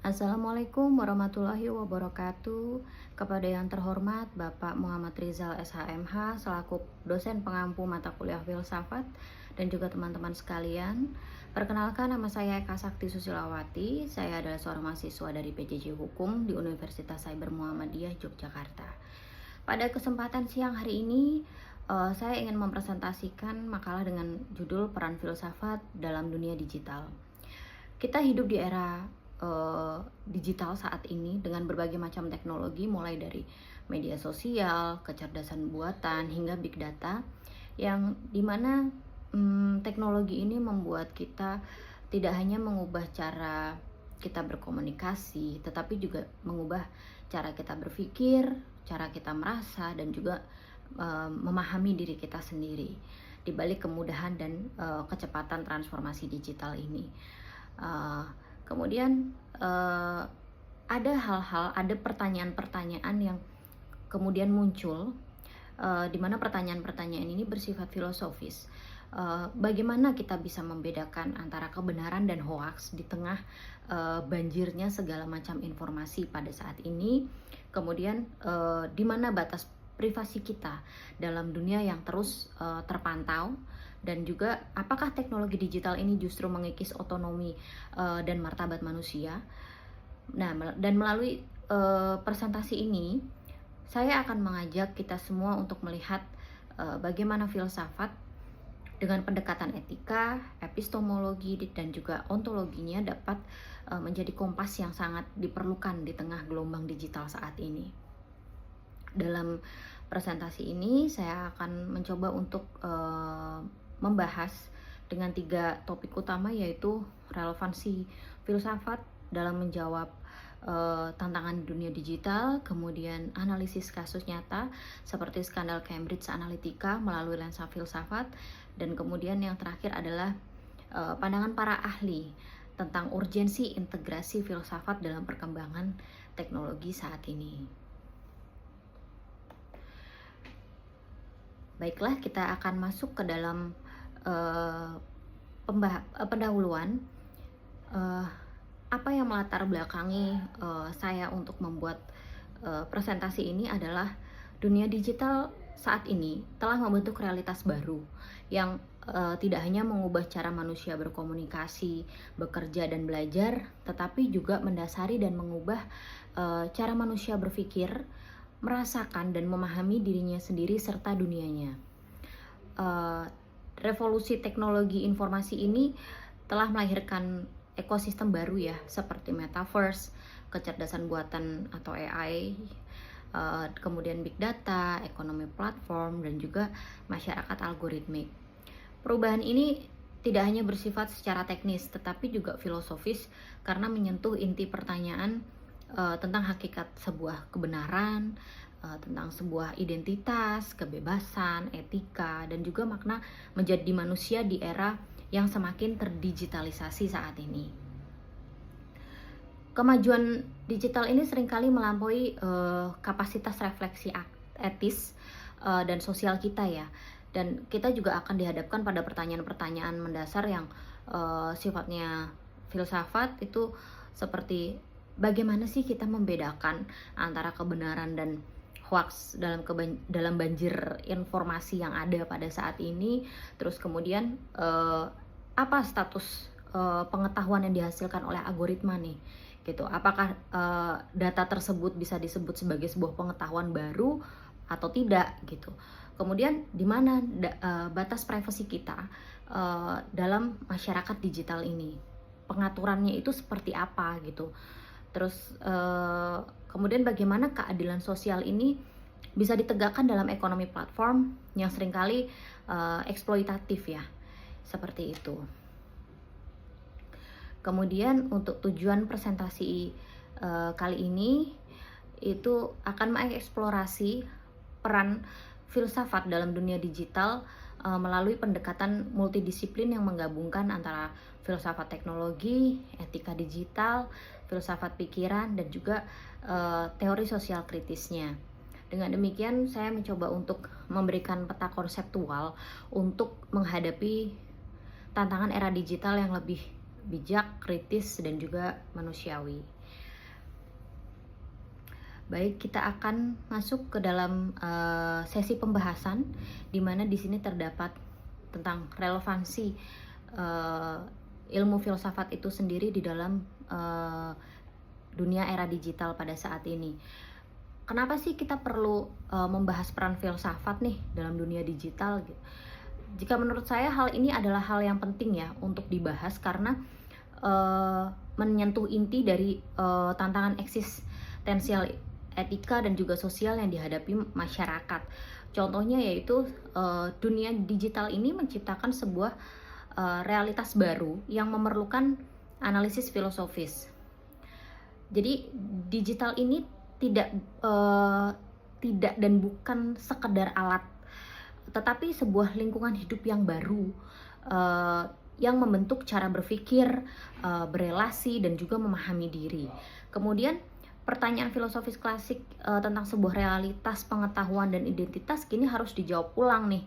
Assalamualaikum warahmatullahi wabarakatuh. Kepada yang terhormat Bapak Muhammad Rizal SHMH selaku dosen pengampu mata kuliah filsafat dan juga teman-teman sekalian. Perkenalkan, nama saya Eka Sakti Susilawati. Saya adalah seorang mahasiswa dari PJJ Hukum di Universitas Cyber Muhammadiyah Yogyakarta. Pada kesempatan siang hari ini, saya ingin mempresentasikan makalah dengan judul Peran Filsafat dalam Dunia Digital. Kita hidup di era digital saat ini dengan berbagai macam teknologi, mulai dari media sosial, kecerdasan buatan, hingga big data, yang dimana teknologi ini membuat kita tidak hanya mengubah cara kita berkomunikasi, tetapi juga mengubah cara kita berpikir, cara kita merasa, dan juga memahami diri kita sendiri di balik kemudahan dan kecepatan transformasi digital ini. Kemudian ada pertanyaan-pertanyaan yang kemudian muncul, di mana pertanyaan-pertanyaan ini bersifat filosofis. Bagaimana kita bisa membedakan antara kebenaran dan hoaks di tengah banjirnya segala macam informasi pada saat ini? Kemudian di mana batas privasi kita dalam dunia yang terus terpantau, dan juga apakah teknologi digital ini justru mengikis otonomi dan martabat manusia. Nah, dan melalui presentasi ini saya akan mengajak kita semua untuk melihat bagaimana filsafat dengan pendekatan etika, epistemologi, dan juga ontologinya dapat menjadi kompas yang sangat diperlukan di tengah gelombang digital saat ini. Dalam presentasi ini saya akan mencoba untuk membahas dengan 3 topik utama, yaitu relevansi filsafat dalam menjawab tantangan dunia digital, kemudian analisis kasus nyata seperti skandal Cambridge Analytica melalui lensa filsafat, dan kemudian yang terakhir adalah pandangan para ahli tentang urgensi integrasi filsafat dalam perkembangan teknologi saat ini. Baiklah, kita akan masuk ke dalam pendahuluan. Apa yang melatar belakangi saya untuk membuat presentasi ini adalah dunia digital saat ini telah membentuk realitas baru yang tidak hanya mengubah cara manusia berkomunikasi, bekerja, dan belajar, tetapi juga mendasari dan mengubah cara manusia berpikir, merasakan, dan memahami dirinya sendiri serta dunianya. Revolusi teknologi informasi ini telah melahirkan ekosistem baru ya, seperti metaverse, kecerdasan buatan atau AI, kemudian big data, ekonomi platform, dan juga masyarakat algoritmik. Perubahan ini tidak hanya bersifat secara teknis, tetapi juga filosofis karena menyentuh inti pertanyaan tentang hakikat sebuah kebenaran, tentang sebuah identitas, kebebasan, etika, dan juga makna menjadi manusia di era yang semakin terdigitalisasi saat ini. Kemajuan digital ini seringkali melampaui kapasitas refleksi etis dan sosial kita ya, dan kita juga akan dihadapkan pada pertanyaan-pertanyaan mendasar yang sifatnya filsafat, itu seperti bagaimana sih kita membedakan antara kebenaran dan hoax dalam banjir informasi yang ada pada saat ini. Terus kemudian apa status pengetahuan yang dihasilkan oleh algoritma nih, gitu. Apakah data tersebut bisa disebut sebagai sebuah pengetahuan baru atau tidak, gitu. Kemudian di mana batas privasi kita dalam masyarakat digital ini, pengaturannya itu seperti apa, gitu. Terus kemudian bagaimana keadilan sosial ini bisa ditegakkan dalam ekonomi platform yang seringkali eksploitatif ya, seperti itu. Kemudian untuk tujuan presentasi kali ini itu akan mengeksplorasi peran filsafat dalam dunia digital melalui pendekatan multidisiplin yang menggabungkan antara filsafat teknologi, etika digital, filsafat pikiran, dan juga teori sosial kritisnya. Dengan demikian, saya mencoba untuk memberikan peta konseptual untuk menghadapi tantangan era digital yang lebih bijak, kritis, dan juga manusiawi. Baik, kita akan masuk ke dalam sesi pembahasan, di mana di sini terdapat tentang relevansi ilmu filsafat itu sendiri di dalam dunia era digital pada saat ini. Kenapa sih kita perlu membahas peran filsafat nih dalam dunia digital? Jika menurut saya hal ini adalah hal yang penting ya untuk dibahas, karena menyentuh inti dari tantangan eksistensial etika dan juga sosial yang dihadapi masyarakat. Contohnya yaitu dunia digital ini menciptakan sebuah realitas baru yang memerlukan analisis filosofis. Jadi digital ini tidak dan bukan sekedar alat, tetapi sebuah lingkungan hidup yang baru yang membentuk cara berpikir, berelasi, dan juga memahami diri. Kemudian pertanyaan filosofis klasik tentang sebuah realitas pengetahuan dan identitas kini harus dijawab ulang nih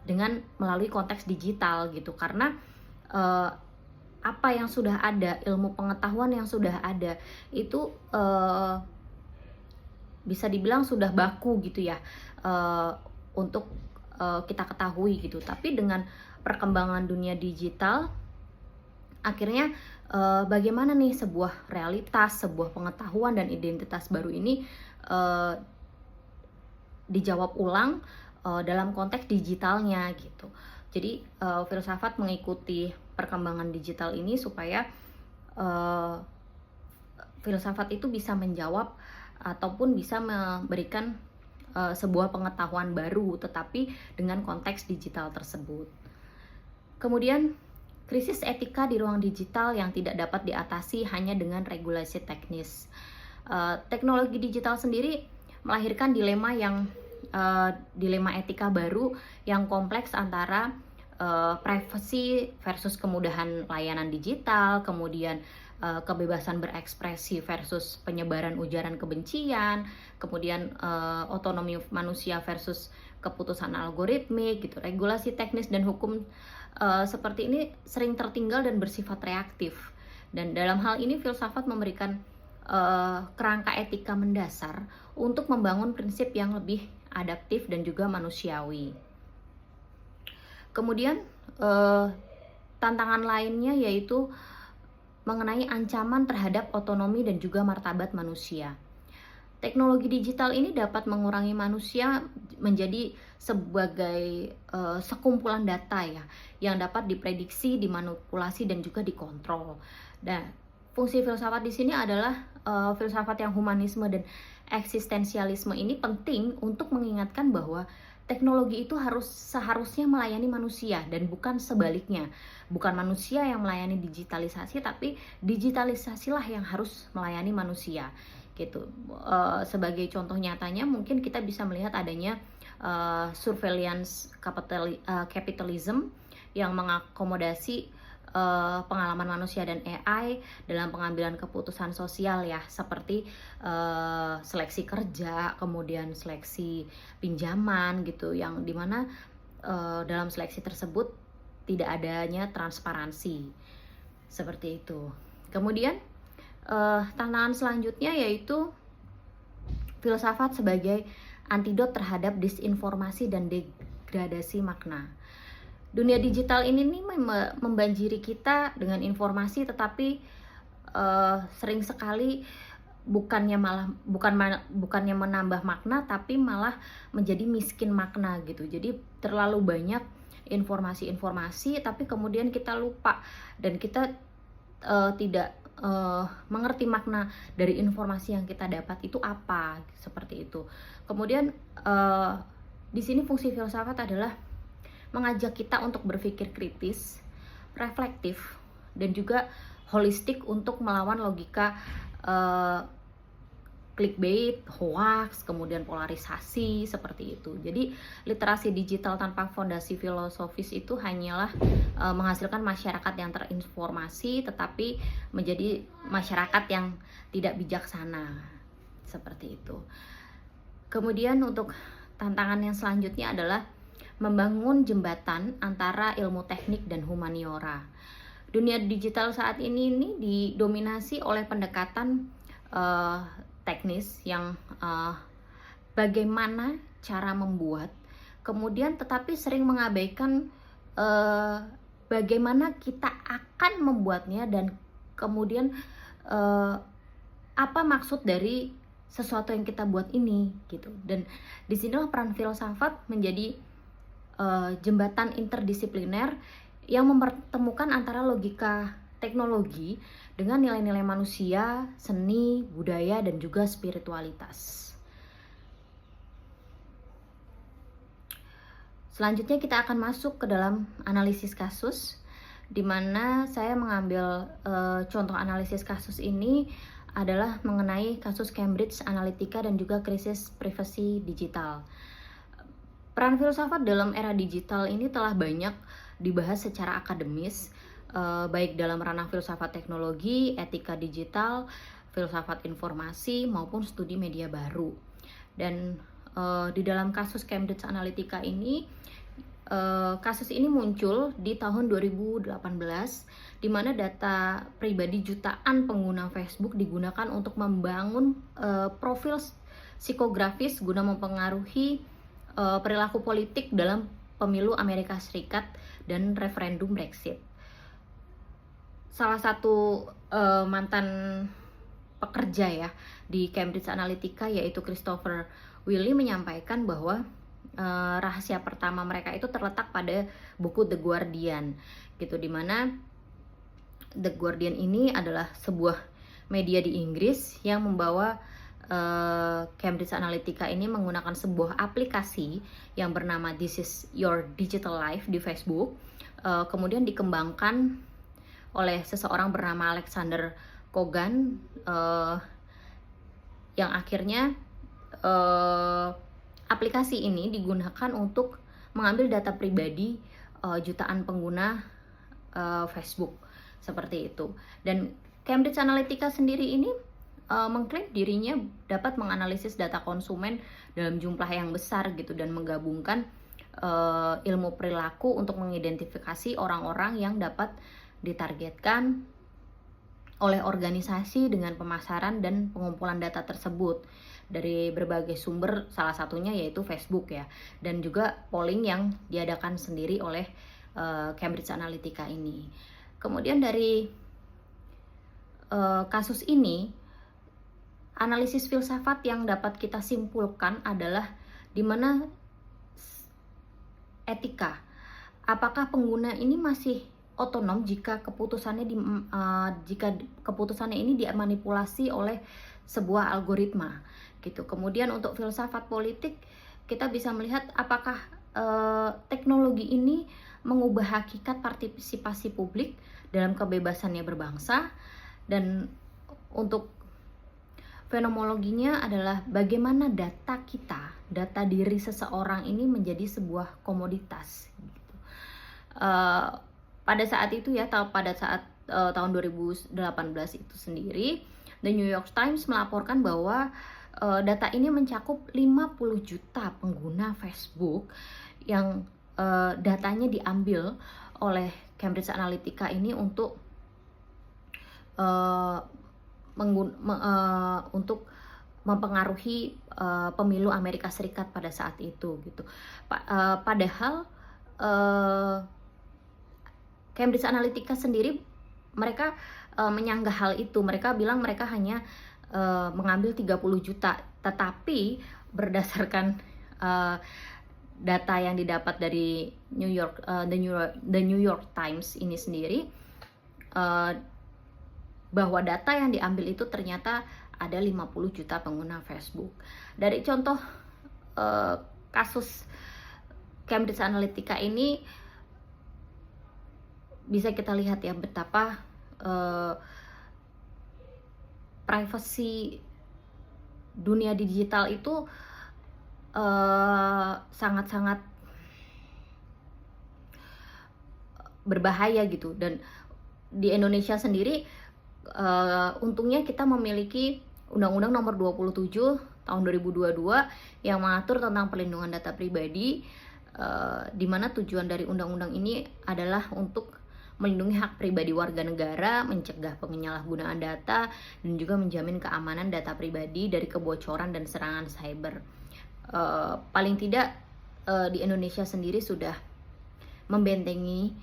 dengan melalui konteks digital gitu, karena apa yang sudah ada, ilmu pengetahuan yang sudah ada itu bisa dibilang sudah baku gitu ya untuk kita ketahui gitu. Tapi dengan perkembangan dunia digital, akhirnya bagaimana nih sebuah realitas, sebuah pengetahuan dan identitas baru ini dijawab ulang dalam konteks digitalnya gitu. Jadi filsafat mengikuti perkembangan digital ini supaya filsafat itu bisa menjawab ataupun bisa memberikan sebuah pengetahuan baru, tetapi dengan konteks digital tersebut. Kemudian krisis etika di ruang digital yang tidak dapat diatasi hanya dengan regulasi teknis. Teknologi digital sendiri melahirkan dilema etika baru yang kompleks antara privacy versus kemudahan layanan digital, kemudian kebebasan berekspresi versus penyebaran ujaran kebencian, kemudian otonomi manusia versus keputusan algoritmik gitu. Regulasi teknis dan hukum seperti ini sering tertinggal dan bersifat reaktif. Dan dalam hal ini filsafat memberikan kerangka etika mendasar untuk membangun prinsip yang lebih adaptif dan juga manusiawi. Kemudian tantangan lainnya yaitu mengenai ancaman terhadap otonomi dan juga martabat manusia. Teknologi digital ini dapat mengurangi manusia menjadi sebagai sekumpulan data ya, yang dapat diprediksi, dimanipulasi, dan juga dikontrol. Dan fungsi filsafat di sini adalah filsafat yang humanisme dan eksistensialisme ini penting untuk mengingatkan bahwa teknologi itu seharusnya melayani manusia dan bukan sebaliknya. Bukan manusia yang melayani digitalisasi, tapi digitalisasilah yang harus melayani manusia. Gitu. Sebagai contoh nyatanya mungkin kita bisa melihat adanya surveillance capitalism yang mengakomodasi pengalaman manusia dan AI dalam pengambilan keputusan sosial ya, seperti seleksi kerja, kemudian seleksi pinjaman gitu, yang dimana dalam seleksi tersebut tidak adanya transparansi seperti itu. Kemudian tantangan selanjutnya yaitu filsafat sebagai antidot terhadap disinformasi dan degradasi makna. Dunia digital ini nih membanjiri kita dengan informasi, tetapi sering sekali bukannya menambah makna, tapi malah menjadi miskin makna gitu. Jadi terlalu banyak informasi-informasi, tapi kemudian kita lupa dan kita tidak mengerti makna dari informasi yang kita dapat itu apa, seperti itu. Kemudian di sini fungsi filsafat adalah mengajak kita untuk berpikir kritis, reflektif, dan juga holistik untuk melawan logika clickbait, hoax, kemudian polarisasi seperti itu. Jadi literasi digital tanpa fondasi filosofis itu hanyalah menghasilkan masyarakat yang terinformasi tetapi menjadi masyarakat yang tidak bijaksana seperti itu. Kemudian untuk tantangan yang selanjutnya adalah membangun jembatan antara ilmu teknik dan humaniora. dunia digital saat ini didominasi oleh pendekatan teknis yang bagaimana cara membuat, kemudian tetapi sering mengabaikan bagaimana kita akan membuatnya, dan kemudian apa maksud dari sesuatu yang kita buat ini gitu. Dan disinilah peran filsafat menjadi jembatan interdisipliner yang mempertemukan antara logika teknologi dengan nilai-nilai manusia, seni, budaya, dan juga spiritualitas. Selanjutnya kita akan masuk ke dalam analisis kasus, di mana saya mengambil contoh analisis kasus ini adalah mengenai kasus Cambridge Analytica dan juga krisis privasi digital. Peran filsafat dalam era digital ini telah banyak dibahas secara akademis, baik dalam ranah filsafat teknologi, etika digital, filsafat informasi, maupun studi media baru. Dan di dalam kasus Cambridge Analytica ini, kasus ini muncul di tahun 2018, di mana data pribadi jutaan pengguna Facebook digunakan untuk membangun profil psikografis guna mempengaruhi perilaku politik dalam pemilu Amerika Serikat dan referendum Brexit. Salah satu mantan pekerja ya di Cambridge Analytica, yaitu Christopher Wylie, menyampaikan bahwa rahasia pertama mereka itu terletak pada buku The Guardian gitu, dimana The Guardian ini adalah sebuah media di Inggris yang membawa Cambridge Analytica ini menggunakan sebuah aplikasi yang bernama This Is Your Digital Life di Facebook, kemudian dikembangkan oleh seseorang bernama Alexander Kogan, yang akhirnya aplikasi ini digunakan untuk mengambil data pribadi jutaan pengguna Facebook seperti itu. Dan Cambridge Analytica sendiri ini mengklaim dirinya dapat menganalisis data konsumen dalam jumlah yang besar gitu, dan menggabungkan ilmu perilaku untuk mengidentifikasi orang-orang yang dapat ditargetkan oleh organisasi dengan pemasaran dan pengumpulan data tersebut dari berbagai sumber, salah satunya yaitu Facebook ya, dan juga polling yang diadakan sendiri oleh Cambridge Analytica ini. Kemudian dari kasus ini, analisis filsafat yang dapat kita simpulkan adalah di mana etika. Apakah pengguna ini masih otonom jika keputusannya ini dimanipulasi oleh sebuah algoritma gitu. Kemudian untuk filsafat politik, kita bisa melihat apakah teknologi ini mengubah hakikat partisipasi publik dalam kebebasannya berbangsa. Dan untuk fenomenologinya adalah bagaimana data kita, data diri seseorang ini menjadi sebuah komoditas gitu. Pada saat itu ya, pada saat tahun 2018 itu sendiri, The New York Times melaporkan bahwa data ini mencakup 50 juta pengguna Facebook yang datanya diambil oleh Cambridge Analytica ini untuk untuk mempengaruhi pemilu Amerika Serikat pada saat itu gitu. Padahal Cambridge Analytica sendiri mereka menyanggah hal itu. Mereka bilang mereka hanya mengambil 30 juta, tetapi berdasarkan data yang didapat dari The New York Times ini sendiri, bahwa data yang diambil itu ternyata ada 50 juta pengguna Facebook. Dari contoh kasus Cambridge Analytica ini bisa kita lihat ya betapa privasi dunia digital itu sangat-sangat berbahaya gitu. Dan di Indonesia sendiri untungnya kita memiliki Undang-Undang Nomor 27 tahun 2022 yang mengatur tentang perlindungan data pribadi, di mana tujuan dari undang-undang ini adalah untuk melindungi hak pribadi warga negara, mencegah penyalahgunaan data, dan juga menjamin keamanan data pribadi dari kebocoran dan serangan cyber. Paling tidak di Indonesia sendiri sudah membentengi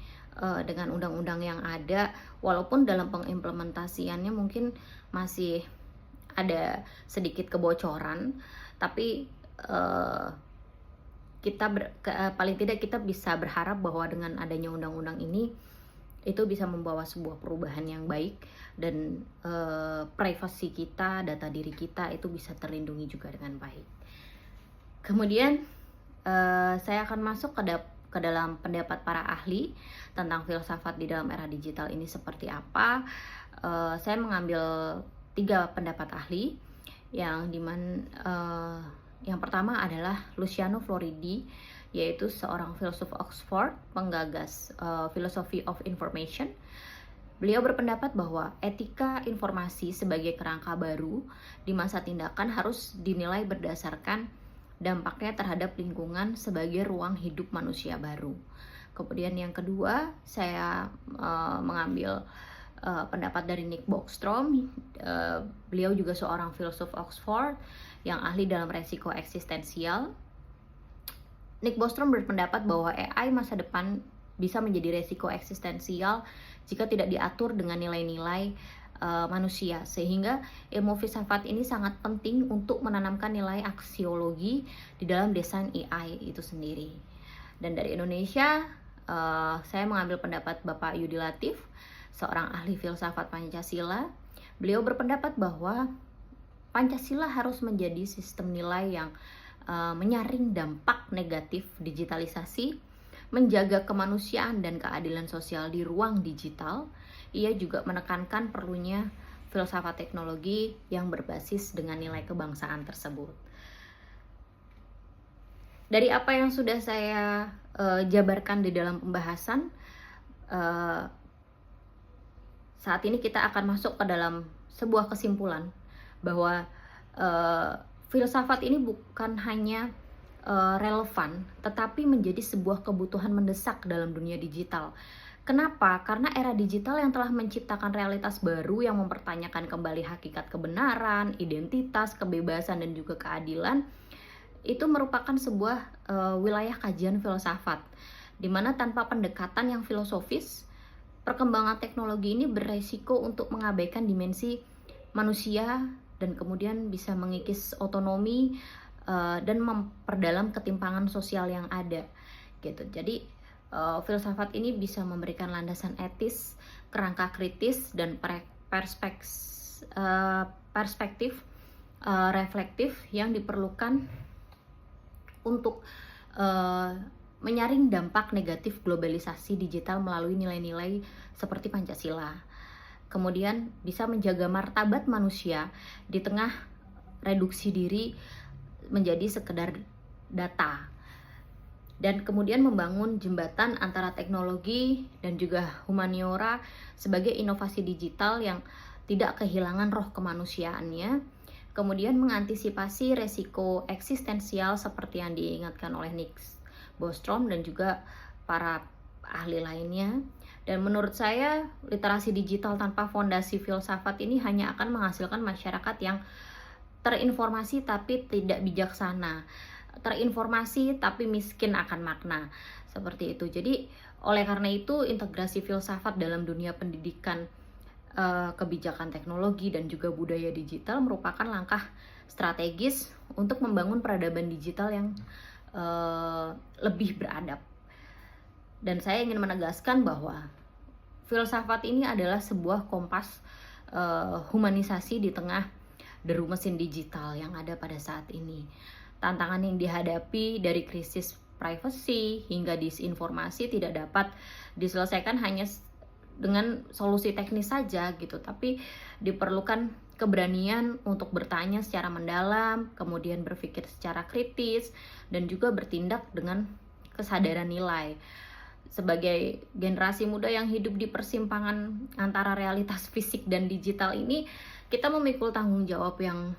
dengan undang-undang yang ada, walaupun dalam pengimplementasiannya mungkin masih ada sedikit kebocoran, tapi paling tidak kita bisa berharap bahwa dengan adanya undang-undang ini itu bisa membawa sebuah perubahan yang baik, dan privasi kita, data diri kita itu bisa terlindungi juga dengan baik. Kemudian saya akan masuk ke dalam pendapat para ahli tentang filsafat di dalam era digital ini seperti apa. Saya mengambil 3 pendapat ahli, yang pertama adalah Luciano Floridi, yaitu seorang filsuf Oxford, penggagas Philosophy of Information. Beliau berpendapat bahwa etika informasi sebagai kerangka baru di masa tindakan harus dinilai berdasarkan dampaknya terhadap lingkungan sebagai ruang hidup manusia baru. Kemudian yang kedua, saya mengambil pendapat dari Nick Bostrom. Beliau juga seorang filsuf Oxford yang ahli dalam resiko eksistensial. Nick Bostrom berpendapat bahwa AI masa depan bisa menjadi resiko eksistensial jika tidak diatur dengan nilai-nilai manusia, sehingga ilmu filsafat ini sangat penting untuk menanamkan nilai aksiologi di dalam desain AI itu sendiri. Dan dari Indonesia, saya mengambil pendapat Bapak Yudi Latif, seorang ahli filsafat Pancasila. Beliau berpendapat bahwa Pancasila harus menjadi sistem nilai yang menyaring dampak negatif digitalisasi, menjaga kemanusiaan dan keadilan sosial di ruang digital. Ia juga menekankan perlunya filsafat teknologi yang berbasis dengan nilai kebangsaan tersebut. Dari apa yang sudah saya jabarkan di dalam pembahasan, saat ini kita akan masuk ke dalam sebuah kesimpulan bahwa filsafat ini bukan hanya relevan, tetapi menjadi sebuah kebutuhan mendesak dalam dunia digital. Kenapa? Karena era digital yang telah menciptakan realitas baru yang mempertanyakan kembali hakikat kebenaran, identitas, kebebasan, dan juga keadilan, itu merupakan sebuah wilayah kajian filsafat, di mana tanpa pendekatan yang filosofis, perkembangan teknologi ini beresiko untuk mengabaikan dimensi manusia dan kemudian bisa mengikis otonomi dan memperdalam ketimpangan sosial yang ada gitu. Jadi filsafat ini bisa memberikan landasan etis, kerangka kritis, dan perspektif reflektif yang diperlukan untuk menyaring dampak negatif globalisasi digital melalui nilai-nilai seperti Pancasila. Kemudian bisa menjaga martabat manusia di tengah reduksi diri menjadi sekedar data, dan kemudian membangun jembatan antara teknologi dan juga humaniora sebagai inovasi digital yang tidak kehilangan roh kemanusiaannya. Kemudian mengantisipasi resiko eksistensial seperti yang diingatkan oleh Nick Bostrom dan juga para ahli lainnya. Dan menurut saya, literasi digital tanpa fondasi filsafat ini hanya akan menghasilkan masyarakat yang terinformasi tapi tidak bijaksana, terinformasi tapi miskin akan makna, seperti itu. Jadi oleh karena itu, integrasi filsafat dalam dunia pendidikan, kebijakan teknologi, dan juga budaya digital merupakan langkah strategis untuk membangun peradaban digital yang lebih beradab. Dan saya ingin menegaskan bahwa filsafat ini adalah sebuah kompas humanisasi di tengah deru mesin digital yang ada pada saat ini. Tantangan yang dihadapi dari krisis privacy hingga disinformasi tidak dapat diselesaikan hanya dengan solusi teknis saja gitu, tapi diperlukan keberanian untuk bertanya secara mendalam, kemudian berpikir secara kritis, dan juga bertindak dengan kesadaran nilai. Sebagai generasi muda yang hidup di persimpangan antara realitas fisik dan digital ini, kita memikul tanggung jawab yang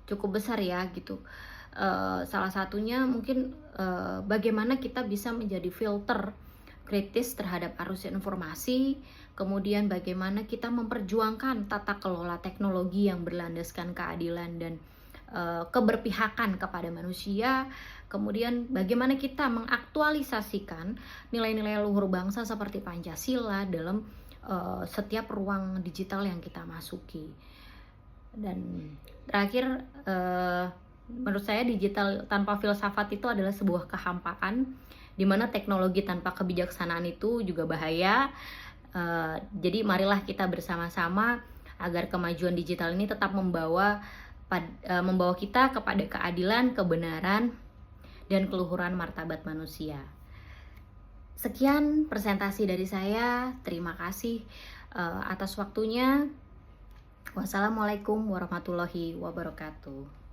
cukup besar ya gitu. Salah satunya mungkin bagaimana kita bisa menjadi filter kritis terhadap arus informasi, kemudian bagaimana kita memperjuangkan tata kelola teknologi yang berlandaskan keadilan dan keberpihakan kepada manusia, kemudian bagaimana kita mengaktualisasikan nilai-nilai luhur bangsa seperti Pancasila dalam setiap ruang digital yang kita masuki. Dan terakhir, menurut saya digital tanpa filsafat itu adalah sebuah kehampaan, di mana teknologi tanpa kebijaksanaan itu juga bahaya. Jadi marilah kita bersama-sama agar kemajuan digital ini tetap membawa kita kepada keadilan, kebenaran, dan keluhuran martabat manusia. Sekian presentasi dari saya. Terima kasih atas waktunya. Wassalamualaikum warahmatullahi wabarakatuh.